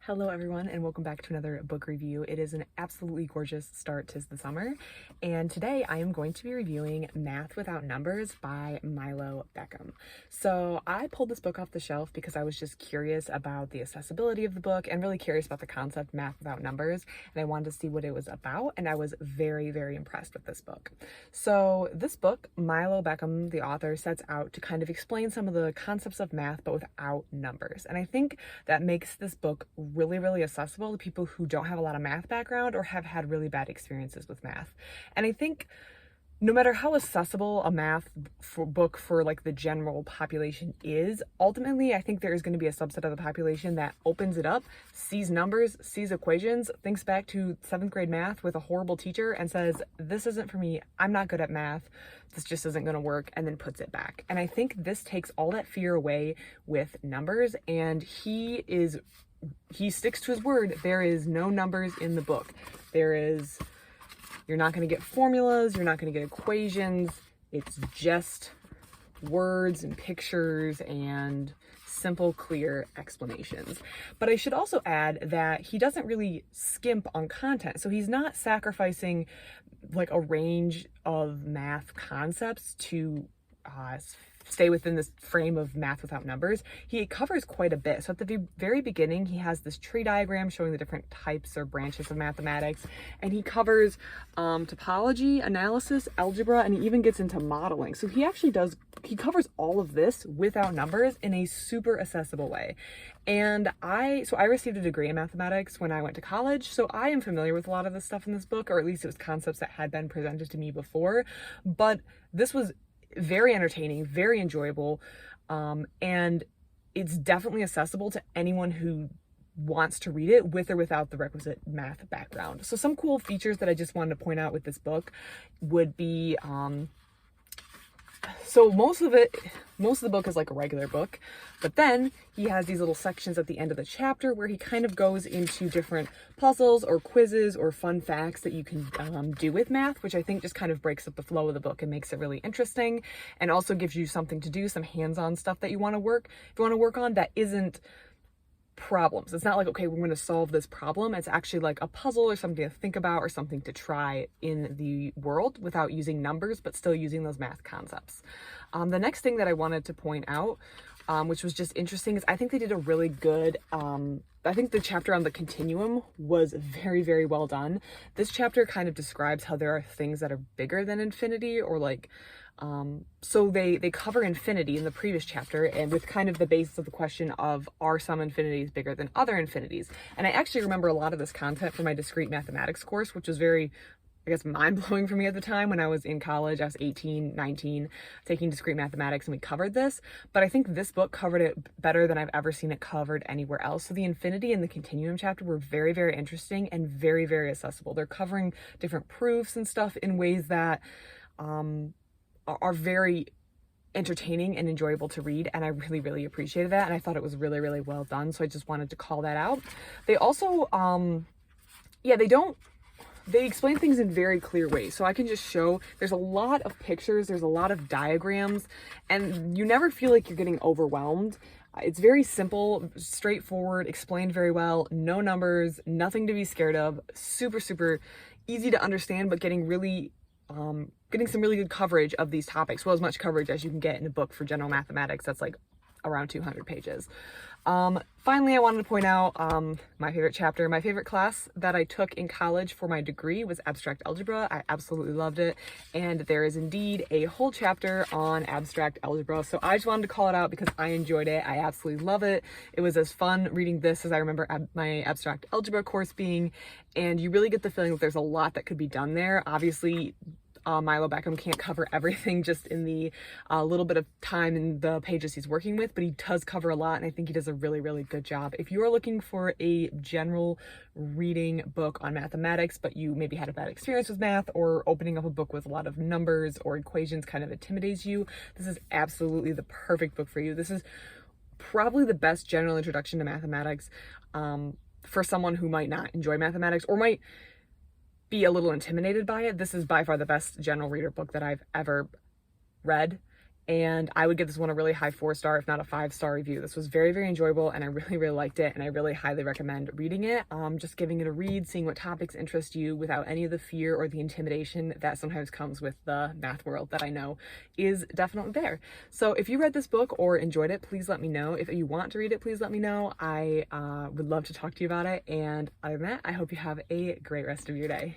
Hello everyone and welcome back to another book review. It is an absolutely gorgeous start to the summer, and today I am going to be reviewing Math Without Numbers by Milo Beckman. So I pulled this book off the shelf because I was just curious about the accessibility of the book and really curious about the concept Math Without Numbers, and I wanted to see what it was about, and I was very, very impressed with this book. So this book, Milo Beckman, the author, sets out to kind of explain some of the concepts of math but without numbers, and I think that makes this book really accessible to people who don't have a lot of math background or have had really bad experiences with math. And I think no matter how accessible a math book for like the general population is, ultimately I think there is going to be a subset of the population that opens it up, sees numbers, sees equations, thinks back to 7th grade math with a horrible teacher and says, this isn't for me, I'm not good at math, this just isn't going to work, and then puts it back. And I think this takes all that fear away with numbers, and he sticks to his word. There is no numbers in the book. You're not going to get formulas, you're not going to get equations. It's just words and pictures and simple, clear explanations. But I should also add that he doesn't really skimp on content. So he's not sacrificing like a range of math concepts to stay within this frame of Math Without Numbers. He covers quite a bit. So at the very beginning, he has this tree diagram showing the different types or branches of mathematics, and he covers topology, analysis, algebra, and he even gets into modeling. So he covers all of this without numbers in a super accessible way. And I received a degree in mathematics when I went to college, so I am familiar with a lot of the stuff in this book, or at least it was concepts that had been presented to me before, but this was very entertaining, very enjoyable, and it's definitely accessible to anyone who wants to read it with or without the requisite math background. So some cool features that I just wanted to point out with this book would be, so most of the book is like a regular book, but then he has these little sections at the end of the chapter where he kind of goes into different puzzles or quizzes or fun facts that you can do with math, which I think just kind of breaks up the flow of the book and makes it really interesting, and also gives you something to do, some hands-on stuff that you want to work on that isn't problems. It's not like, okay, we're going to solve this problem. It's actually like a puzzle or something to think about or something to try in the world without using numbers, but still using those math concepts. The next thing that I wanted to point out, which was just interesting, is I think they did a really good, I think the chapter on the continuum was very well done. This chapter kind of describes how there are things that are bigger than infinity, or like, so they cover infinity in the previous chapter, and with kind of the basis of the question of, are some infinities bigger than other infinities? And I actually remember a lot of this content from my discrete mathematics course, which was very, I guess, mind-blowing for me at the time when I was in college. I was 18, 19, taking discrete mathematics, and we covered this. But I think this book covered it better than I've ever seen it covered anywhere else. So the infinity and the continuum chapter were very interesting and very accessible. They're covering different proofs and stuff in ways that are very entertaining and enjoyable to read, and I really appreciated that, and I thought it was really well done, so I just wanted to call that out. They also they explain things in very clear ways, so I can just show, there's a lot of pictures, there's a lot of diagrams, and you never feel like you're getting overwhelmed. It's very simple, straightforward, explained very well, no numbers, nothing to be scared of, super easy to understand, but getting some really good coverage of these topics, well, as much coverage as you can get in a book for general mathematics that's like around 200 pages. Finally, I wanted to point out my favorite chapter. My favorite class that I took in college for my degree was abstract algebra. I absolutely loved it, and there is indeed a whole chapter on abstract algebra, so I just wanted to call it out because I enjoyed it. I absolutely love it. It was as fun reading this as I remember my abstract algebra course being, and you really get the feeling that there's a lot that could be done there. Obviously, Milo Beckman can't cover everything just in the little bit of time in the pages he's working with, but he does cover a lot, and I think he does a really good job. If you are looking for a general reading book on mathematics, but you maybe had a bad experience with math, or opening up a book with a lot of numbers or equations kind of intimidates you, this is absolutely the perfect book for you. This is probably the best general introduction to mathematics for someone who might not enjoy mathematics or might be a little intimidated by it. This is by far the best general reader book that I've ever read, and I would give this one a really high 4-star, if not a 5-star review. This was very, very enjoyable, and I really liked it, and I really highly recommend reading it. Just giving it a read, seeing what topics interest you without any of the fear or the intimidation that sometimes comes with the math world that I know is definitely there. So if you read this book or enjoyed it, please let me know. If you want to read it, please let me know. I would love to talk to you about it. And other than that, I hope you have a great rest of your day.